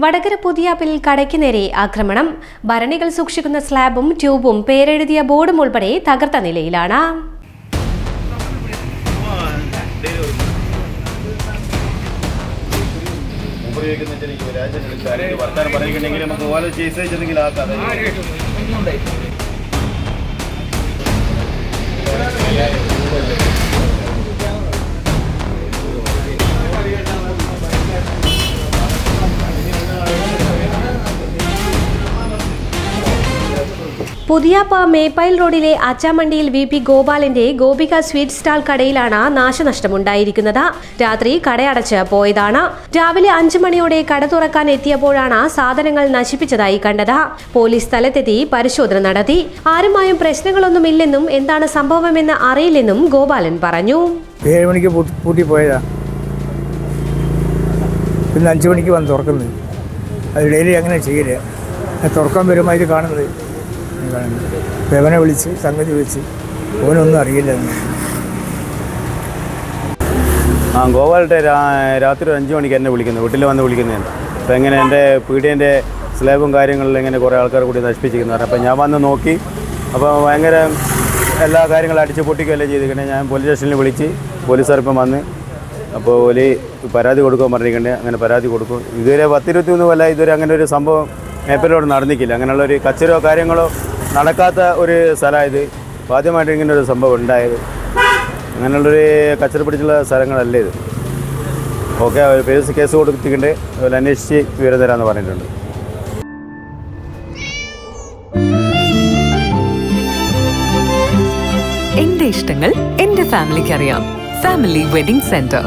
വടകര പുതിയാപ്പിൽ കടയ്ക്ക് നേരെ ആക്രമണം. ഭരണികൾ സൂക്ഷിക്കുന്ന സ്ലാബും ട്യൂബും പേരെഴുതിയ ബോർഡും ഉൾപ്പെടെ തകർത്ത നിലയിലാണ്. പുതിയാപ്പ മേപ്പയിൽ റോഡിലെ അച്ചാമണ്ടിയിൽ VP ഗോപാലിന്റെ ഗോപിക സ്വീറ്റ് സ്റ്റാൾ കടയിലാണ് നാശനഷ്ടമുണ്ടായിരിക്കുന്നത്. രാത്രി കടയടച്ച് പോയതാണ്. രാവിലെ 5 മണിയോടെ കട തുറക്കാൻ എത്തിയപ്പോഴാണ് സാധനങ്ങൾ നശിപ്പിച്ചതായി കണ്ടത്. പോലീസ് സ്ഥലത്തെത്തി പരിശോധന നടത്തി. ആരുമായും പ്രശ്നങ്ങളൊന്നുമില്ലെന്നും എന്താണ് സംഭവമെന്ന് അറിയില്ലെന്നും ഗോപാലൻ പറഞ്ഞു. 7 മണിക്ക് പൂട്ടി പോയതാ, പിന്നെ 5 മണിക്ക് വന്ന് തുറക്കുന്നത്. അത് ഡെയിലി അങ്ങനെ ചെയ്യില്ല. തുറക്കാൻ വരുമ്പോൾ ഇത് കാണുന്നത് അവനെ വിളിച്ച് സംഗതി വിളിച്ച് ഓനൊന്നും അറിയില്ല. ഗോപാലിൻ്റെ രാത്രി 5 മണിക്ക് എന്നെ വിളിക്കുന്നത്, വീട്ടിൽ വന്ന് വിളിക്കുന്നതാണ്. അപ്പോൾ എങ്ങനെ എൻ്റെ പീടിയേൻ്റെ സ്ലാബും കാര്യങ്ങളിലും ഇങ്ങനെ കുറേ ആൾക്കാർ കൂടി നശിപ്പിച്ചിരിക്കുന്നത്. അപ്പോൾ ഞാൻ വന്ന് നോക്കി, അപ്പോൾ ഭയങ്കര എല്ലാ കാര്യങ്ങളും അടിച്ച് പൊട്ടിക്കുകയല്ലേ ചെയ്തിരിക്കണേ. ഞാൻ പോലീസ് സ്റ്റേഷനിൽ വിളിച്ച് പോലീസുകാരിപ്പം വന്ന് അപ്പോൾ ഒരു പരാതി കൊടുക്കാൻ പറഞ്ഞിരിക്കണ്ടേ. അങ്ങനെ പരാതി കൊടുക്കും. ഇതുവരെ 10-23 കൊല്ലം ഇതുവരെ അങ്ങനെ ഒരു സംഭവം മേപ്പയിലോട് നടന്നിക്കില്ല. അങ്ങനെയുള്ളൊരു കച്ചറോ കാര്യങ്ങളോ നടക്കാത്ത ഒരു സ്ഥലമായത്. ആദ്യമായിട്ട് ഇങ്ങനെ ഒരു സംഭവം ഉണ്ടായത്. അങ്ങനെയുള്ളൊരു കച്ചറ പിടിച്ചുള്ള സ്ഥലങ്ങളല്ലേ ഇത്. ഓക്കെ, കേസ് കൊടുത്തിട്ടുണ്ട്. അതുപോലെ അന്വേഷിച്ച് വിവരം തരാമെന്ന് പറഞ്ഞിട്ടുണ്ട്. എന്റെ ഇഷ്ടങ്ങൾ എന്റെ ഫാമിലിക്ക് അറിയാം. Family wedding centre.